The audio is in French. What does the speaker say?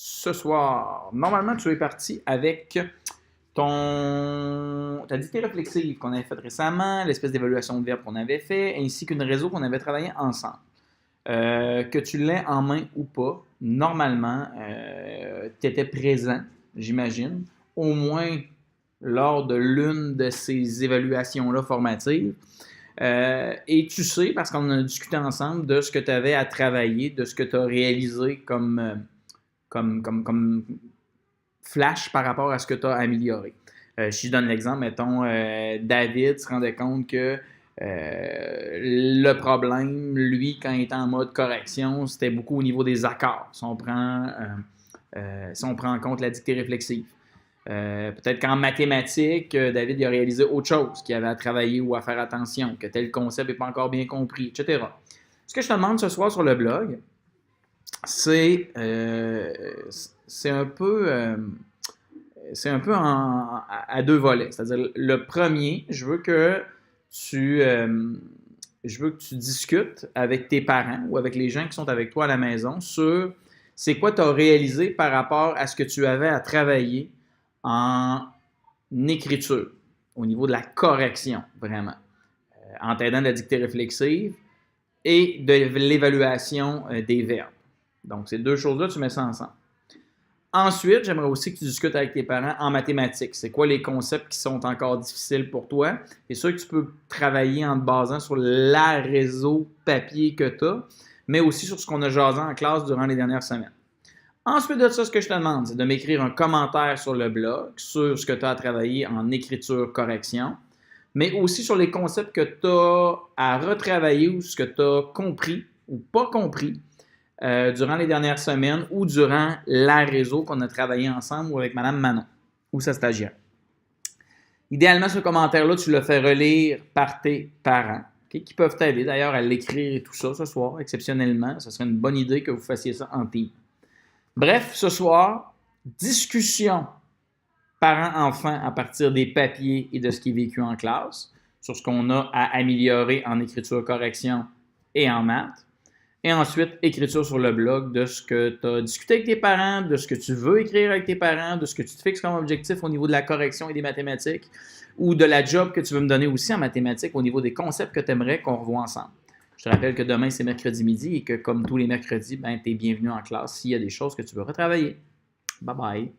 ce soir. Normalement, tu es parti avec ta dictée réflexive qu'on avait faite récemment, l'espèce d'évaluation de verbe qu'on avait fait, ainsi qu'une réseau qu'on avait travaillé ensemble. Que tu l'aies en main ou pas, normalement, tu étais présent, j'imagine, au moins lors de l'une de ces évaluations-là formatives. Et tu sais, parce qu'on a discuté ensemble, de ce que tu avais à travailler, de ce que tu as réalisé comme flash par rapport à ce que tu as amélioré. Si je donne l'exemple, mettons, David se rendait compte que le problème, lui, quand il était en mode correction, c'était beaucoup au niveau des accords, si on prend en compte la dictée réflexive. Peut-être qu'en mathématiques, David a réalisé autre chose qu'il avait à travailler ou à faire attention, que tel concept n'est pas encore bien compris, etc. Ce que je te demande ce soir sur le blog, c'est un peu, à deux volets. C'est-à-dire, le premier, je veux que tu discutes avec tes parents ou avec les gens qui sont avec toi à la maison sur c'est quoi tu as réalisé par rapport à ce que tu avais à travailler en écriture, au niveau de la correction, vraiment, en t'aidant de la dictée réflexive et de l'évaluation des verbes. Donc, ces deux choses-là, tu mets ça ensemble. Ensuite, j'aimerais aussi que tu discutes avec tes parents en mathématiques. C'est quoi les concepts qui sont encore difficiles pour toi? C'est sûr que tu peux travailler en te basant sur la réseau papier que tu as, mais aussi sur ce qu'on a jasé en classe durant les dernières semaines. Ensuite de ça, ce que je te demande, c'est de m'écrire un commentaire sur le blog, sur ce que tu as à travailler en écriture-correction, mais aussi sur les concepts que tu as à retravailler ou ce que tu as compris ou pas compris durant les dernières semaines ou durant la réseau qu'on a travaillé ensemble ou avec Mme Manon ou sa stagiaire. Idéalement, ce commentaire-là, tu le fais relire par tes parents, okay, qui peuvent t'aider d'ailleurs à l'écrire et tout ça ce soir, exceptionnellement. Ce serait une bonne idée que vous fassiez ça en team. Bref, ce soir, discussion parents-enfants à partir des papiers et de ce qui est vécu en classe, sur ce qu'on a à améliorer en écriture-correction et en maths. Et ensuite, écriture sur le blog de ce que tu as discuté avec tes parents, de ce que tu veux écrire avec tes parents, de ce que tu te fixes comme objectif au niveau de la correction et des mathématiques, ou de la job que tu veux me donner aussi en mathématiques au niveau des concepts que tu aimerais qu'on revoie ensemble. Je te rappelle que demain, c'est mercredi midi et que comme tous les mercredis, ben, tu es bienvenu en classe s'il y a des choses que tu veux retravailler. Bye bye!